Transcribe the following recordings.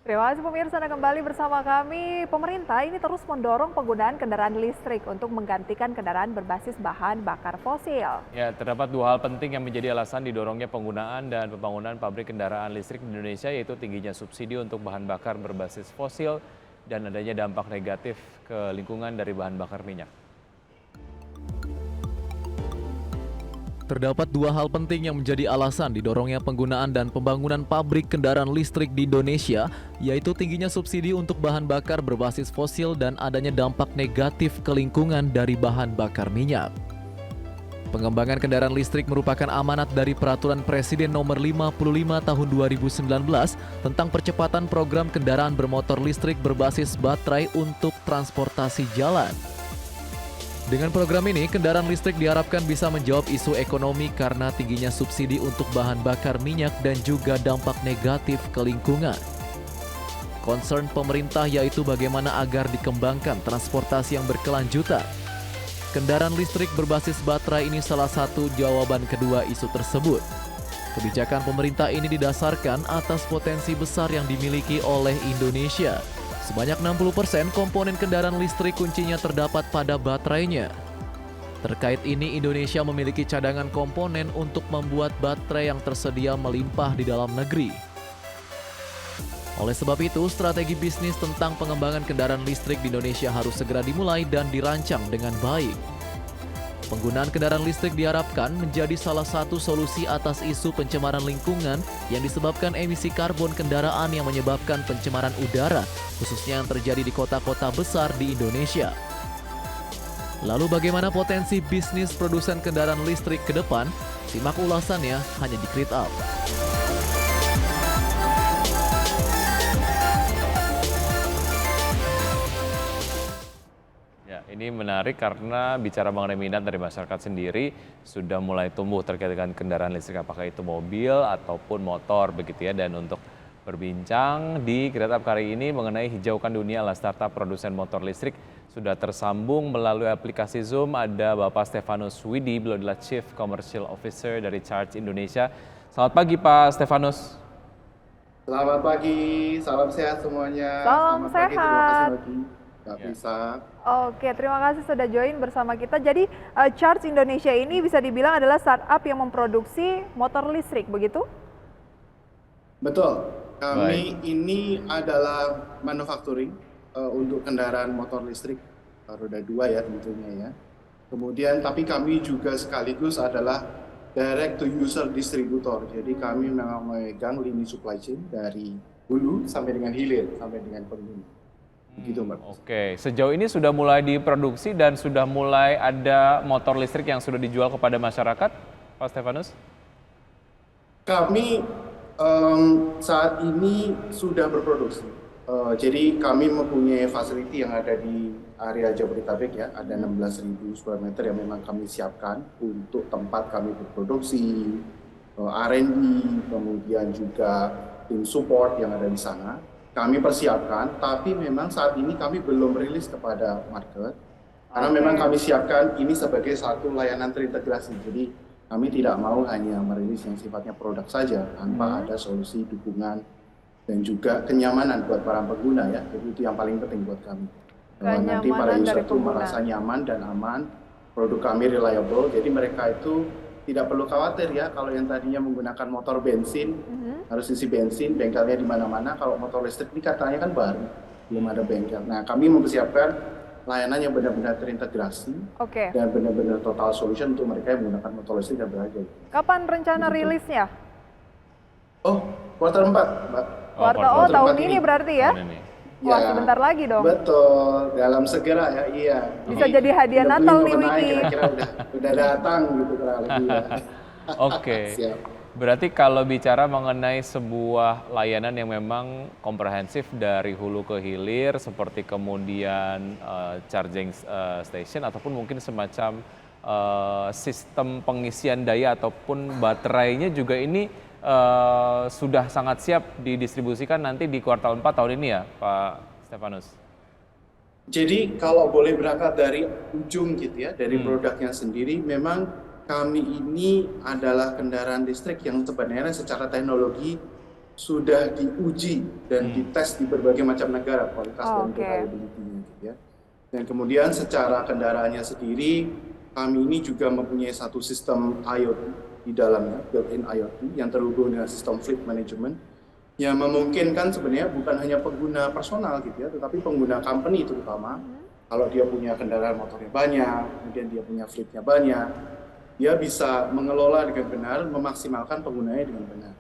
Terima kasih pemirsa Anda kembali bersama kami. Pemerintah ini terus mendorong penggunaan kendaraan listrik untuk menggantikan kendaraan berbasis bahan bakar fosil. Ya, terdapat dua hal penting yang menjadi alasan didorongnya penggunaan dan pembangunan pabrik kendaraan listrik di Indonesia, yaitu tingginya subsidi untuk bahan bakar berbasis fosil dan adanya dampak negatif ke lingkungan dari bahan bakar minyak. Terdapat dua hal penting yang menjadi alasan didorongnya penggunaan dan pembangunan pabrik kendaraan listrik di Indonesia, yaitu tingginya subsidi untuk bahan bakar berbasis fosil dan adanya dampak negatif ke lingkungan dari bahan bakar minyak. Pengembangan kendaraan listrik merupakan amanat dari Peraturan Presiden Nomor 55 Tahun 2019 tentang percepatan program kendaraan bermotor listrik berbasis baterai untuk transportasi jalan. Dengan program ini, kendaraan listrik diharapkan bisa menjawab isu ekonomi karena tingginya subsidi untuk bahan bakar minyak dan juga dampak negatif ke lingkungan. Concern pemerintah yaitu bagaimana agar dikembangkan transportasi yang berkelanjutan. Kendaraan listrik berbasis baterai ini salah satu jawaban kedua isu tersebut. Kebijakan pemerintah ini didasarkan atas potensi besar yang dimiliki oleh Indonesia. Sebanyak 60% komponen kendaraan listrik kuncinya terdapat pada baterainya. Terkait ini, Indonesia memiliki cadangan komponen untuk membuat baterai yang tersedia melimpah di dalam negeri. Oleh sebab itu, strategi bisnis tentang pengembangan kendaraan listrik di Indonesia harus segera dimulai dan dirancang dengan baik. Penggunaan kendaraan listrik diharapkan menjadi salah satu solusi atas isu pencemaran lingkungan yang disebabkan emisi karbon kendaraan yang menyebabkan pencemaran udara, khususnya yang terjadi di kota-kota besar di Indonesia. Lalu bagaimana potensi bisnis produsen kendaraan listrik ke depan? Simak ulasannya hanya di Grid Up. Ya, ini menarik karena bicara mengenai minat dari masyarakat sendiri sudah mulai tumbuh terkait dengan kendaraan listrik, apakah itu mobil ataupun motor begitu ya. Dan untuk berbincang di Grid Up kali ini mengenai hijaukan dunia ala startup produsen motor listrik, sudah tersambung melalui aplikasi Zoom ada Bapak Stefanus Widi, beliau adalah Chief Commercial Officer dari Charge Indonesia. Selamat pagi Pak Stefanus. Selamat pagi, salam sehat semuanya. Salam Selamat pagi, terima kasih sehat. Bagi Kak Bisa. Oke, terima kasih sudah join bersama kita. Jadi Charge Indonesia ini bisa dibilang adalah startup yang memproduksi motor listrik, begitu? Betul, kami Baik. ini adalah manufacturing untuk kendaraan motor listrik roda 2 ya tentunya ya. Kemudian tapi kami juga sekaligus adalah direct to user distributor. Jadi kami memegang lini supply chain dari hulu sampai dengan hilir, sampai dengan pengguna. Begitu Mbak. Oke, sejauh ini sudah mulai diproduksi dan sudah mulai ada motor listrik yang sudah dijual kepada masyarakat, Pak Stefanus? Kami saat ini sudah berproduksi. Jadi kami mempunyai facility yang ada di area Jabodetabek ya, ada 16.000 square meter yang memang kami siapkan untuk tempat kami berproduksi, R&D, kemudian juga tim support yang ada di sana. Kami persiapkan, tapi memang saat ini kami belum rilis kepada market, karena memang kami siapkan ini sebagai satu layanan terintegrasi. Jadi kami tidak mau hanya merilis yang sifatnya produk saja, tanpa ada solusi dukungan dan juga kenyamanan buat para pengguna ya. Jadi itu yang paling penting buat kami. Nanti para Kenyamanan user dari itu pengguna. merasa nyaman dan aman, produk kami reliable, jadi mereka itu tidak perlu khawatir ya kalau yang tadinya menggunakan motor bensin, harus isi bensin, bengkelnya di mana-mana. Kalau motor listrik ini katanya kan baru, belum ada bengkel. Nah, kami mempersiapkan layanan yang benar-benar terintegrasi Oke. dan benar-benar total solution untuk mereka yang menggunakan motor listrik dan berharga. Kapan rencana rilisnya? Oh, kuartal 4, Mbak. Oh, kuartal tahun 4 ini berarti ya? Tahun ini. Wah, sebentar lagi dong. Betul, dalam segera ya, iya. Bisa jadi hadiah Udah Natal beli nih, kemenangan, Wiki. kira-kira udah datang gitu kurang lebih ya. Oke, Siap. berarti kalau bicara mengenai sebuah layanan yang memang komprehensif dari hulu ke hilir, seperti kemudian charging station ataupun mungkin semacam sistem pengisian daya ataupun baterainya juga ini sudah sangat siap didistribusikan nanti di kuartal 4 tahun ini ya, Pak Stefanus? Jadi kalau boleh berangkat dari ujung gitu ya, dari produknya sendiri, memang kami ini adalah kendaraan listrik yang sebenarnya secara teknologi sudah diuji dan dites di berbagai macam negara kualitas dan Oke. reliability-nya gitu ya. Dan kemudian secara kendaraannya sendiri, kami ini juga mempunyai satu sistem IoT di dalamnya, built-in IoT yang terhubung dengan sistem fleet management yang memungkinkan sebenarnya bukan hanya pengguna personal gitu ya, tetapi pengguna company terutama. Kalau dia punya kendaraan motornya banyak, kemudian dia punya fleetnya banyak, dia bisa mengelola dengan benar, memaksimalkan penggunanya dengan benar.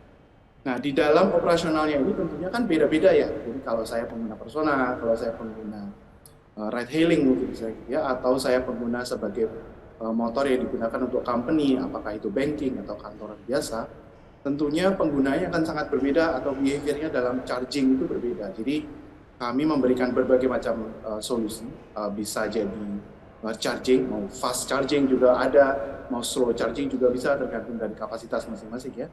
Nah, di dalam operasionalnya ini tentunya kan beda-beda ya. Jadi kalau saya pengguna personal, kalau saya pengguna ride hailing mungkin saya gitu ya, atau saya pengguna sebagai motor yang digunakan untuk company, apakah itu banking atau kantoran biasa, tentunya penggunanya akan sangat berbeda atau behavior-nya dalam charging itu berbeda. Jadi kami memberikan berbagai macam solusi, bisa jadi charging, mau fast charging juga ada, mau slow charging juga bisa, tergantung dari kapasitas masing-masing ya.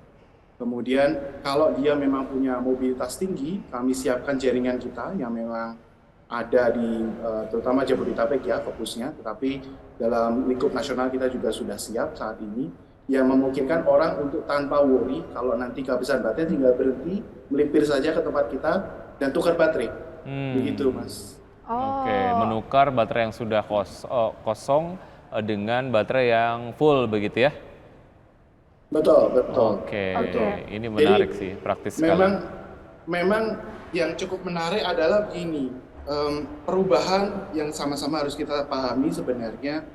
Kemudian kalau dia memang punya mobilitas tinggi, kami siapkan jaringan kita yang memang ada di terutama Jabodetabek ya fokusnya, tetapi dalam lingkup nasional kita juga sudah siap saat ini, yang memungkinkan orang untuk tanpa worry kalau nanti kehabisan baterai tinggal berhenti, melipir saja ke tempat kita dan tukar baterai. Begitu Mas. Oke, menukar baterai yang sudah kosong dengan baterai yang full begitu ya? Betul, betul. Oke, Oke. ini menarik Jadi, sih, praktis sekali. memang yang cukup menarik adalah begini, perubahan yang sama-sama harus kita pahami sebenarnya,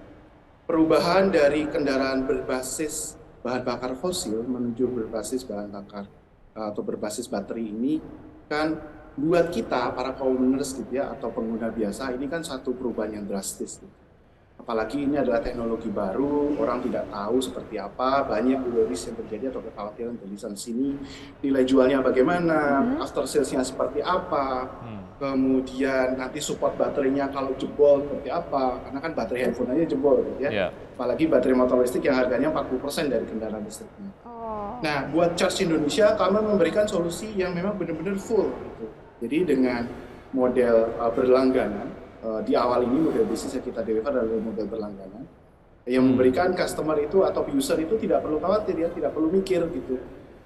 perubahan dari kendaraan berbasis bahan bakar fosil menuju berbasis bahan bakar atau berbasis baterai ini kan buat kita para commoners gitu ya atau pengguna biasa ini kan satu perubahan yang drastis gitu. Apalagi ini adalah teknologi baru, orang tidak tahu seperti apa, banyak worries yang terjadi atau kekhawatiran dari sana sini, nilai jualnya bagaimana, after sales-nya seperti apa, kemudian nanti support baterainya kalau jebol seperti apa, karena kan baterai handphone aja jebol gitu ya. Yeah. Apalagi baterai motor listrik yang harganya 40% dari kendaraan listriknya. Nah, buat Charge Indonesia, kami memberikan solusi yang memang benar-benar full gitu. Jadi dengan model berlangganan, di awal ini model bisnis yang kita deliver adalah model berlangganan yang memberikan customer itu atau user itu tidak perlu khawatir ya, tidak perlu mikir gitu.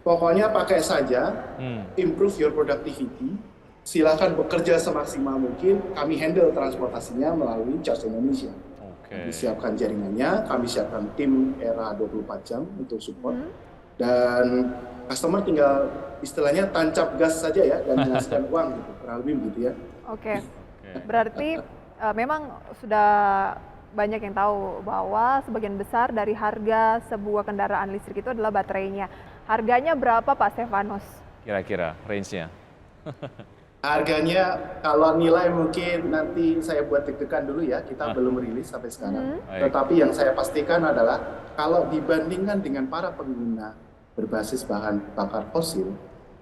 Pokoknya pakai saja, improve your productivity, silakan bekerja semaksimal mungkin, kami handle transportasinya melalui Charge Indonesia. Kami siapkan jaringannya, kami siapkan tim era 24 jam untuk support, dan customer tinggal istilahnya tancap gas saja ya dan menghasilkan uang gitu, kurang lebih begitu ya. Oke. Berarti memang sudah banyak yang tahu bahwa sebagian besar dari harga sebuah kendaraan listrik itu adalah baterainya. Harganya berapa Pak Stefanus? Kira-kira range-nya? Harganya kalau nilai mungkin nanti saya buat deg-degan dulu ya, kita belum rilis sampai sekarang. Tetapi yang saya pastikan adalah kalau dibandingkan dengan para pengguna berbasis bahan bakar fosil,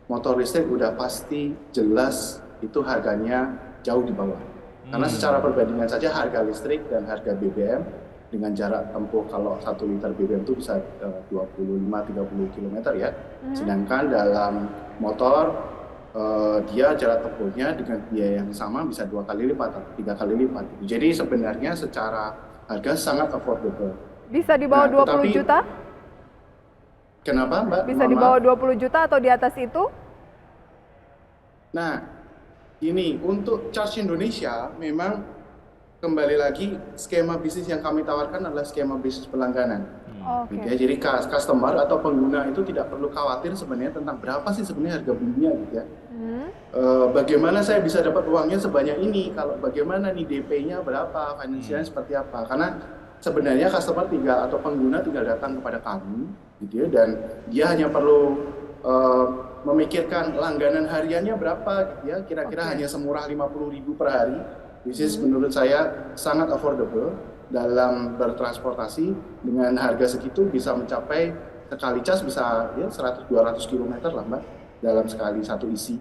motor listrik udah pasti jelas itu harganya jauh di bawah. Karena secara perbandingan saja harga listrik dan harga BBM dengan jarak tempuh kalau 1 liter BBM itu bisa 25-30 km ya. Sedangkan dalam motor dia jarak tempuhnya dengan biaya yang sama bisa 2 kali lipat atau 3 kali lipat. Jadi sebenarnya secara harga sangat affordable. Bisa di bawah 20 juta? Kenapa Mbak? Bisa di bawah 20 juta atau di atas itu? Nah, ini untuk Charge Indonesia memang kembali lagi skema bisnis yang kami tawarkan adalah skema bisnis berlangganan. Oke. Ya, jadi customer atau pengguna itu tidak perlu khawatir sebenarnya tentang berapa sih sebenarnya harga belinya gitu ya. Bagaimana saya bisa dapat uangnya sebanyak ini, kalau bagaimana nih DP-nya berapa, finansialnya seperti apa. Karena sebenarnya customer tinggal atau pengguna tinggal datang kepada kami gitu ya, dan dia hanya perlu memikirkan langganan hariannya berapa gitu ya, kira-kira hanya semurah 50.000 per hari. Which is menurut saya sangat affordable dalam bertransportasi. Dengan harga segitu bisa mencapai sekali cas bisa ya 100-200 km lah Mbak dalam sekali satu isi.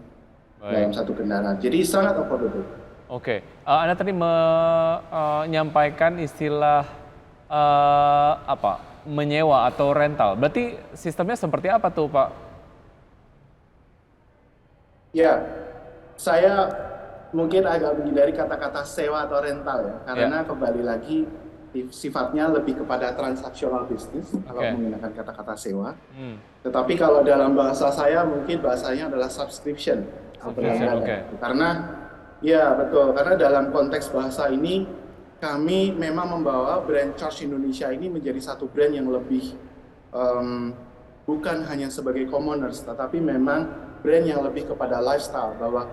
Dalam satu kendaraan. Jadi sangat affordable. Oke, Anda tadi menyampaikan istilah menyewa atau rental. Berarti sistemnya seperti apa tuh Pak? Ya, saya mungkin agak menghindari kata-kata sewa atau rental ya, karena kembali lagi sifatnya lebih kepada transaksional bisnis kalau Oke. menggunakan kata-kata sewa. Tetapi kalau dalam bahasa saya mungkin bahasanya adalah subscription sebenarnya. Oke. Karena ya betul, karena dalam konteks bahasa ini kami memang membawa brand Charge Indonesia ini menjadi satu brand yang lebih bukan hanya sebagai commoners, tetapi memang brand yang lebih kepada lifestyle, bahwa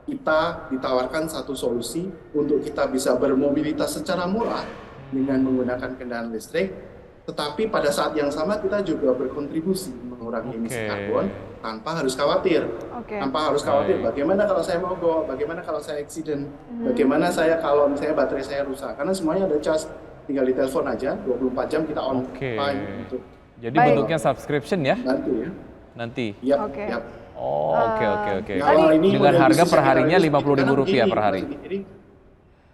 kita ditawarkan satu solusi untuk kita bisa bermobilitas secara murah dengan menggunakan kendaraan listrik, tetapi pada saat yang sama kita juga berkontribusi mengurangi emisi karbon tanpa harus khawatir. Tanpa harus khawatir bagaimana kalau saya mogok, bagaimana kalau saya accident, bagaimana saya kalau misalnya baterai saya rusak. Karena semuanya ada charge, tinggal ditelepon aja, 24 jam kita on time untuk. Jadi bentuknya subscription ya? Nanti. Yap. Oke. Kalau ini Dengan harga per harinya Rp50.000 per hari. Jadi,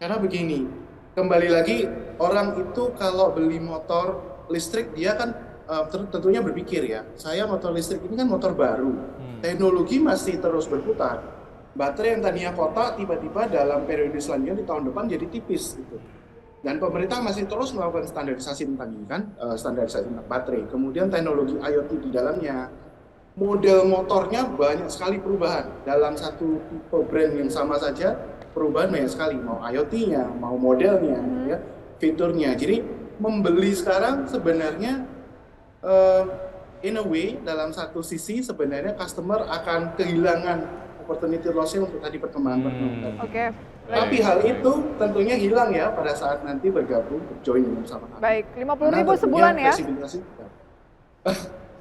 karena begini, kembali lagi orang itu kalau beli motor listrik dia kan tentunya berpikir ya, saya motor listrik ini kan motor baru, teknologi masih terus berputar. Baterai yang tadinya kotak tiba-tiba dalam periode selanjutnya di tahun depan jadi tipis gitu. Dan pemerintah masih terus melakukan standarisasi tentang ini kan, standarisasi tentang baterai. Kemudian teknologi IoT di dalamnya, model motornya banyak sekali perubahan. Dalam satu tipe brand yang sama saja, perubahan banyak sekali. Mau IoT-nya, mau modelnya, ya, fiturnya. Jadi membeli sekarang sebenarnya, in a way, dalam satu sisi sebenarnya customer akan kehilangan opportunity loss-nya untuk tadi perkembangan. Tapi hal itu tentunya hilang ya pada saat nanti bergabung, join bersama kami. Baik, 50.000 sebulan ya?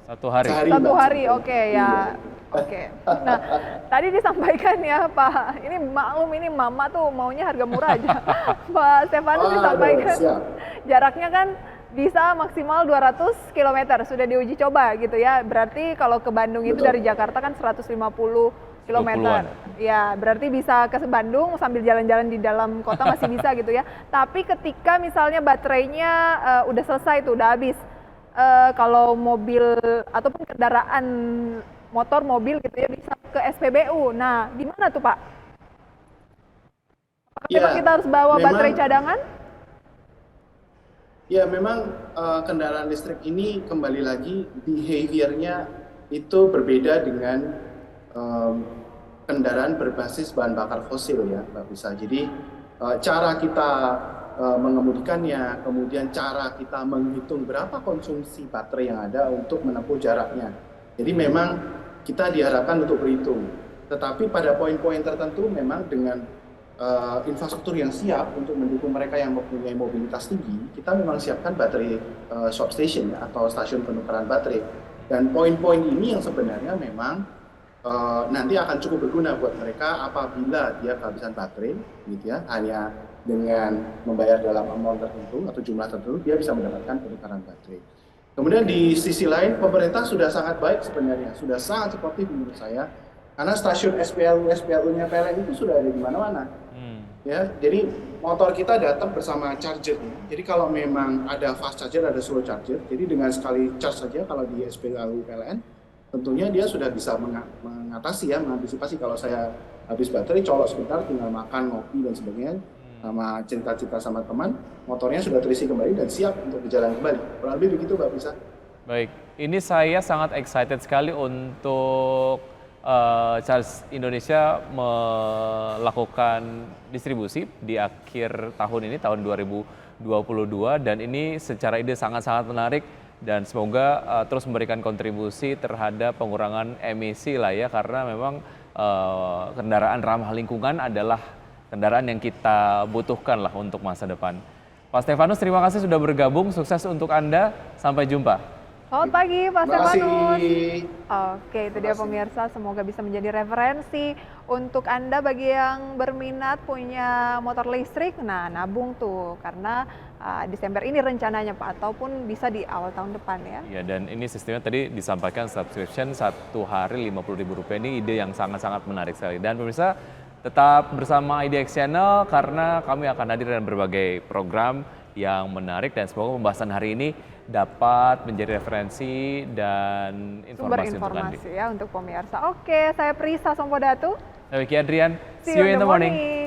Satu hari. Satu hari, oke ya. Oke. Nah, tadi disampaikan ya Pak, ini maklum ini mama tuh maunya harga murah aja. Pak Stefanus disampaikan jaraknya kan bisa maksimal 200 km, sudah diuji coba gitu ya. Berarti kalau ke Bandung itu dari Jakarta kan 150 km. Ya, berarti bisa ke Bandung sambil jalan-jalan di dalam kota masih bisa gitu ya. Tapi ketika misalnya baterainya udah selesai tuh, udah habis. Kalau mobil ataupun kendaraan motor mobil gitu ya bisa ke SPBU. Nah, gimana tuh Pak? Apakah kita harus bawa baterai cadangan? Ya, memang kendaraan listrik ini kembali lagi behavior-nya itu berbeda dengan kendaraan berbasis bahan bakar fosil ya, Mbak Bisa. Jadi cara kita mengemudikannya, kemudian cara kita menghitung berapa konsumsi baterai yang ada untuk menempuh jaraknya. Jadi memang kita diharapkan untuk berhitung. Tetapi pada poin-poin tertentu memang dengan infrastruktur yang siap untuk mendukung mereka yang mempunyai mobilitas tinggi, kita memang siapkan baterai swap station ya, atau stasiun penukaran baterai. Dan poin-poin ini yang sebenarnya memang nanti akan cukup berguna buat mereka apabila dia kehabisan baterai, gitu ya, hanya dengan membayar dalam amount tertentu atau jumlah tertentu, dia bisa mendapatkan penukaran baterai. Kemudian di sisi lain, pemerintah sudah sangat baik sebenarnya, sudah sangat suportif menurut saya, karena stasiun SPLU-nya PLN itu sudah ada di mana-mana. Ya, jadi motor kita datang bersama chargernya. Jadi kalau memang ada fast charger, ada slow charger, jadi dengan sekali charge saja kalau di SPLU PLN, tentunya dia sudah bisa mengatasi ya, mengantisipasi kalau saya habis baterai, colok sebentar, tinggal makan, ngopi dan sebagainya, sama cerita-cerita sama teman, motornya sudah terisi kembali dan siap untuk berjalan kembali. Kurang lebih begitu Mbak Bisa. Baik, ini saya sangat excited sekali untuk Charge Indonesia melakukan distribusi di akhir tahun ini, tahun 2022, dan ini secara ide sangat-sangat menarik. Dan semoga terus memberikan kontribusi terhadap pengurangan emisi lah ya, karena memang kendaraan ramah lingkungan adalah kendaraan yang kita butuhkan lah untuk masa depan. Pak Stefanus, terima kasih sudah bergabung, sukses untuk Anda, sampai jumpa. Selamat pagi Pak Stefanus. Oke, itu dia pemirsa, semoga bisa menjadi referensi untuk Anda bagi yang berminat punya motor listrik. Nah, nabung tuh, karena Desember ini rencananya Pak, ataupun bisa di awal tahun depan ya. Ya, dan ini sistemnya tadi disampaikan subscription 1 hari Rp50.000, ini ide yang sangat-sangat menarik sekali. Dan pemirsa, tetap bersama IDX Channel karena kami akan hadir dengan berbagai program yang menarik, dan semoga pembahasan hari ini dapat menjadi referensi dan informasi untuk Anda. Ya untuk pemirsa. Oke, saya Prisa Sompodatu. Saya Wiki Adrian. See you in the morning.